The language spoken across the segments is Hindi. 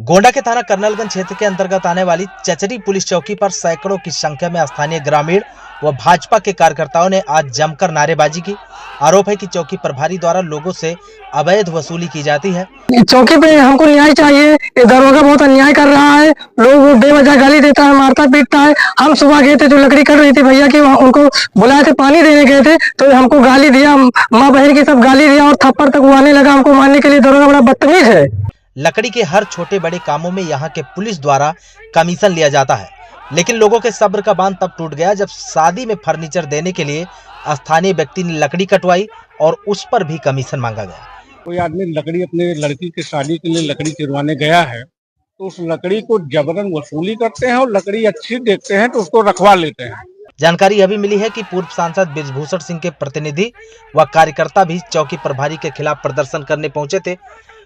गोंडा के थाना कर्नलगंज क्षेत्र के अंतर्गत आने वाली चचरी पुलिस चौकी पर सैकड़ों की संख्या में स्थानीय ग्रामीण व भाजपा के कार्यकर्ताओं ने आज जमकर नारेबाजी की। आरोप है कि चौकी प्रभारी द्वारा लोगों से अवैध वसूली की जाती है। चौकी पे हमको न्याय चाहिए। ये दरोगा बहुत अन्याय कर रहा है। लोग बेवजह गाली देता है, मारता पीटता है। हम सुबह गए थे, जो लकड़ी कट रही थी भैया की, उनको बुलाए थे, पानी देने गए थे, तो हमको गाली दिया, माँ बहन की सब गाली दिया और थप्पड़ तक वो आने लगा हमको मारने के लिए। दरोगा बड़ा बदतमीज है। लकड़ी के हर छोटे बड़े कामों में यहाँ के पुलिस द्वारा कमीशन लिया जाता है, लेकिन लोगों के सब्र का बांध तब टूट गया जब शादी में फर्नीचर देने के लिए स्थानीय व्यक्ति ने लकड़ी कटवाई और उस पर भी कमीशन मांगा गया। कोई आदमी लकड़ी अपने लड़की की शादी के लिए लकड़ी चिरवाने गया है तो उस लकड़ी को जबरन वसूली करते हैं और लकड़ी अच्छी देखते हैं तो उसको रखवा लेते हैं। जानकारी यह भी मिली है कि पूर्व सांसद बृजभूषण सिंह के प्रतिनिधि व कार्यकर्ता भी चौकी प्रभारी के खिलाफ प्रदर्शन करने पहुंचे थे।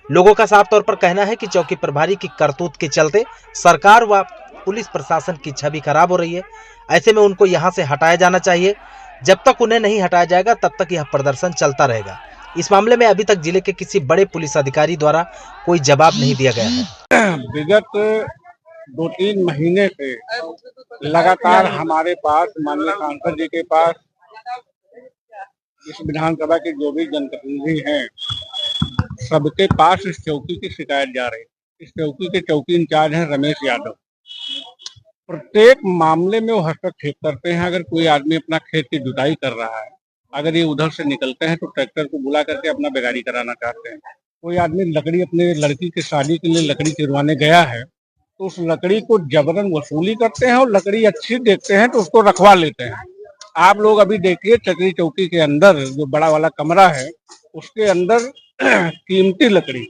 लोगों का साफ तौर पर कहना है कि चौकी प्रभारी की करतूत के चलते सरकार व पुलिस प्रशासन की छवि खराब हो रही है। ऐसे में उनको यहां से हटाया जाना चाहिए। जब तक उन्हें नहीं हटाया जाएगा तब तक यह प्रदर्शन चलता रहेगा। इस मामले में अभी तक जिले के किसी बड़े पुलिस अधिकारी द्वारा कोई जवाब नहीं दिया गया है। विगत 2-3 महीने से लगातार हमारे पास माननीय सांसद जी के पास इस विधानसभा के जो भी जनप्रतिनिधि हैं सबके पास इस चौकी की शिकायत जा रही है। इस चौकी के चौकी इंचार्ज हैं रमेश यादव। प्रत्येक मामले में वो हस्तक्षेप करते हैं। अगर कोई आदमी अपना खेत की जुताई कर रहा है, अगर ये उधर से निकलते हैं तो ट्रैक्टर को बुला करके अपना बेगारी कराना चाहते हैं। कोई आदमी लकड़ी अपने लड़की की शादी के लिए लकड़ी चिरवाने गया है तो उस लकड़ी को जबरन वसूली करते हैं और लकड़ी अच्छी देखते हैं तो उसको रखवा लेते हैं। आप लोग अभी देखिए चचरी चौकी के अंदर जो बड़ा वाला कमरा है उसके अंदर कीमती लकड़ी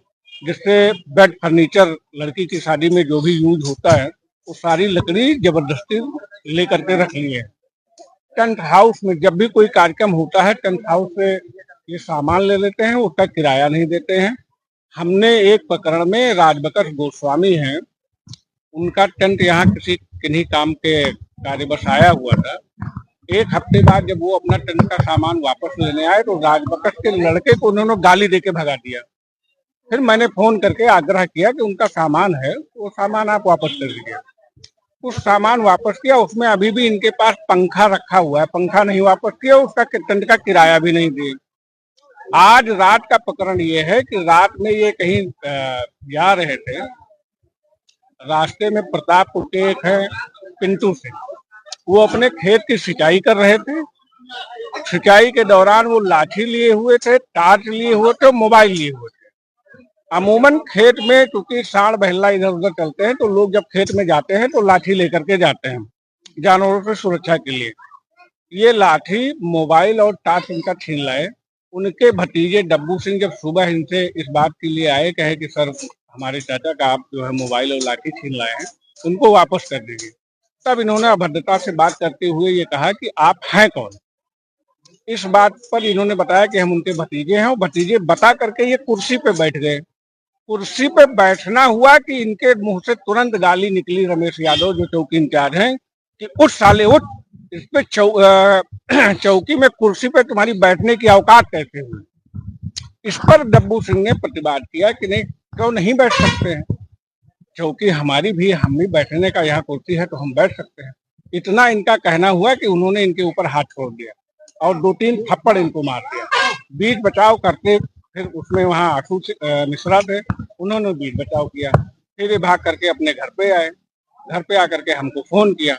जिससे बेड फर्नीचर लड़की की शादी में जो भी यूज होता है वो सारी लकड़ी जबरदस्ती लेकर के रख ली है। टेंट हाउस में जब भी कोई कार्यक्रम होता है टेंट हाउस से ये सामान ले लेते हैं, उसका किराया नहीं देते हैं। हमने एक प्रकरण में राजबकस गोस्वामी हैं, उनका टेंट यहाँ किन्हीं काम के कार्यवश आया हुआ था। एक हफ्ते बाद जब वो अपना टेंट का सामान वापस लेने आए तो राजबकस के लड़के को उन्होंने गाली देके भगा दिया। फिर मैंने फोन करके आग्रह किया कि उनका सामान है वो सामान आप वापस कर दीजिए। उस सामान वापस किया, उसमें अभी भी इनके पास पंखा रखा हुआ है, पंखा नहीं वापस किया, उसका टेंट का किराया भी नहीं दिए। आज रात का प्रकरण ये है कि रात में ये कहीं जा रहे थे, रास्ते में प्रतापपुर के एक है पिंटू से, वो अपने खेत की सिंचाई कर रहे थे। सिंचाई के दौरान वो लाठी लिए हुए थे, टार्च लिए हुए थे, मोबाइल लिए हुए थे। अमूमन खेत में क्योंकि सांड बहला इधर उधर चलते हैं तो लोग जब खेत में जाते हैं तो लाठी लेकर के जाते हैं जानवरों की सुरक्षा के लिए। ये लाठी, मोबाइल और टार्च इनका छीन लाए। उनके भतीजे डब्बू सिंह जब सुबह इनसे इस बात के लिए आए, कहे कि सर हमारे चाचा का आप जो है मोबाइल और लाठी छीन लाए हैं, उनको वापस कर दीजिए। तब इन्होंने अभद्रता से बात करते हुए ये कहा कि आप हैं कौन। इस बात पर इन्होंने बताया कि हम उनके भतीजे हैं और भतीजे बता करके ये कुर्सी पे बैठ गए। कुर्सी पे बैठना हुआ कि इनके मुंह से तुरंत गाली निकली रमेश यादव जो चौकी इंचार्ज हैं कि उठ साले उठ, इस पे चौकी में कुर्सी पे तुम्हारी बैठने की औकात कैसे हुई। इस पर डब्बू सिंह ने प्रतिवाद किया कि नहीं, क्यों नहीं बैठ सकते हैं, चौकी हमारी भी, हम भी बैठने का यहाँ कुर्सी है तो हम बैठ सकते हैं। इतना इनका कहना हुआ कि उन्होंने इनके ऊपर हाथ छोड़ दिया और 2-3 थप्पड़ इनको मार दिया। बीच बचाव करते, फिर उसमें वहाँ आशु मिश्रा थे, उन्होंने बीच बचाव किया। फिर ये भाग करके अपने घर पे आए। घर पे आकर के हमको फोन किया।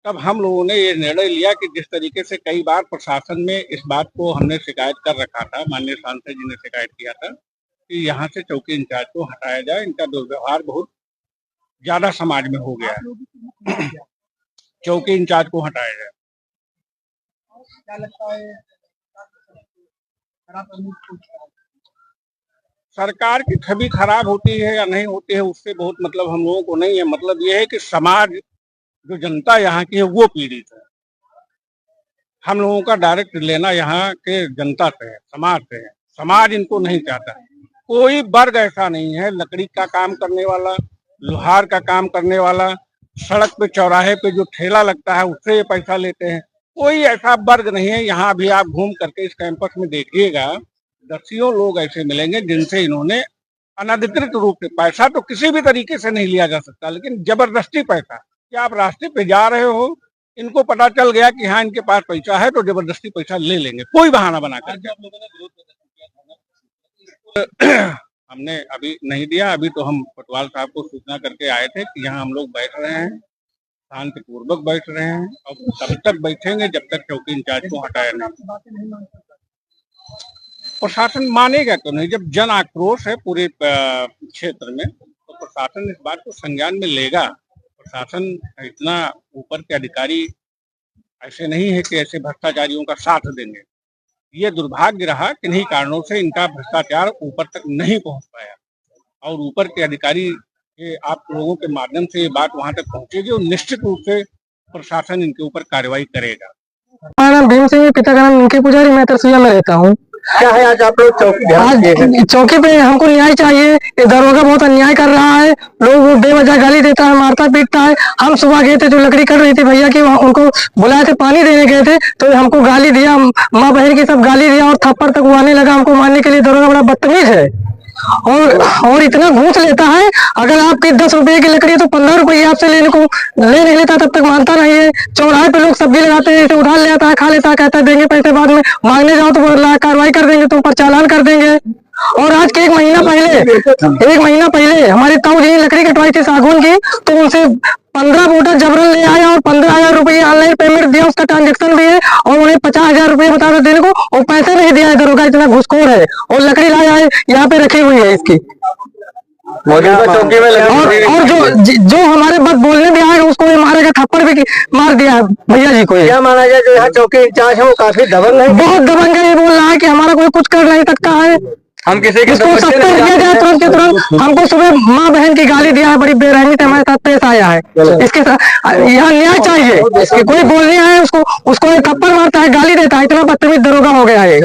तब हम लोगों ने ये निर्णय लिया कि जिस तरीके से कई बार प्रशासन में इस बात को हमने शिकायत कर रखा था, माननीय सांसद जी ने शिकायत किया था कि यहाँ से चौकी इंचार्ज को हटाया जाए, इनका दुर्व्यवहार बहुत ज्यादा समाज में हो गया है। चौकी इंचार्ज को हटाया जाए। क्या लगता है सरकार की छवि खराब होती है या नहीं होती है उससे बहुत मतलब हम लोगों को नहीं है। मतलब ये है कि समाज, जो जनता यहाँ की है वो पीड़ित है। हम लोगों का डायरेक्ट लेना यहाँ के जनता से है, समाज से है। समाज इनको नहीं चाहता। कोई वर्ग ऐसा नहीं है, लकड़ी का काम करने वाला, लोहार का काम करने वाला, सड़क पे चौराहे पे जो ठेला लगता है उससे ये पैसा लेते हैं, कोई ऐसा वर्ग नहीं है। यहाँ भी आप घूम करके इस कैंपस में देखिएगा, दसियों लोग ऐसे मिलेंगे जिनसे इन्होंने अनधिकृत रूप से। पैसा तो किसी भी तरीके से नहीं लिया जा सकता, लेकिन जबरदस्ती पैसा, क्या आप रास्ते पे जा रहे हो, इनको पता चल गया कि हाँ इनके पास पैसा है तो जबरदस्ती पैसा ले लेंगे, कोई बहाना बना कर। हमने अभी नहीं दिया, अभी तो हम कोतवाल साहब को सूचना करके आए थे कि यहाँ हम लोग बैठ रहे हैं, शांतिपूर्वक बैठ रहे हैं, और तब तक बैठेंगे जब तक चौकी इंचार्ज को हटाया नहीं। प्रशासन मानेगा क्यों नहीं? जब जन आक्रोश है पूरे क्षेत्र में, तो प्रशासन इस बात को संज्ञान में लेगा। प्रशासन इतना ऊपर के अधिकारी ऐसे नहीं है कि ऐसे भ्रष्टाचारियों का साथ देंगे। ये दुर्भाग्य रहा, किन्हीं कारणों से इनका भ्रष्टाचार ऊपर तक नहीं पहुंच पाया, और ऊपर के अधिकारी के आप लोगों के माध्यम से ये बात वहां तक पहुंचेगी और निश्चित रूप से प्रशासन इनके ऊपर कार्रवाई करेगा। हमारा नाम भीम सिंह, पिता का नाम इनके पुजारी, मैं तरसिया में रहता हूँ। क्या है आज आप लोग चौकी आज चौकी पे हमको न्याय चाहिए। ये दरोगा बहुत अन्याय कर रहा है, लोग बेवजह गाली देता है, मारता पीटता है। हम सुबह गए थे, जो लकड़ी कट रही थी भैया की, उनको बुलाए थे, पानी देने गए थे, तो हमको गाली दिया, माँ बहन की सब गाली दिया, और थप्पड़ तक वो आने लगा हमको मारने के लिए। दरोगा बड़ा बदतमीज है और इतना घूस लेता है। अगर आपकी 10 रुपए की लकड़ी है तो 15 रुपये आपसे ले नहीं लेता, तब तक मानता नहीं है। चौराहे पे लोग सब्जी लगाते हैं, उठा ले आता है, खा लेता है, कहता है देंगे पैसे बाद में, मांगने जाओ तो कार्रवाई कर देंगे, तुम पर चालान कर देंगे। और आज के एक महीना पहले हमारी ताऊ जी लकड़ी कटवाई थी सागौन की, तो उनसे 15 बोतल जबरन ले आया और 15,000 रुपये ऑनलाइन पेमेंट दिया, उसका ट्रांजेक्शन भी है, और उन्हें 50,000 रुपये बता दो देने को, और पैसे नहीं दिया है। दरोगा इतना घुसखोर है, और लकड़ी लाया है यहाँ पे रखी हुई है इसकी। चौकी में और जो हमारे बात बोलने भी आएगा उसको मारेगा, थप्पड़ भी मार दिया है भैया जी को। क्या माना जाए जो यहाँ चौकी इंचार्ज है वो काफी दबंग है, बहुत दबंग है। ये बोल रहा है कि हमारा कोई कुछ कर नहीं सकता है, हम किसी की इसको सख्त किया जाए तुरंत के तुरंत। हमको सुबह माँ बहन की गाली दिया है, बड़ी बेरहमी से हमारे साथ पेश आया है। इसके साथ यहाँ न्याय चाहिए कि कोई बोलने आए उसको एक थप्पड़ मारता है, गाली देता है, इतना बदतमीज दरोगा हो गया है।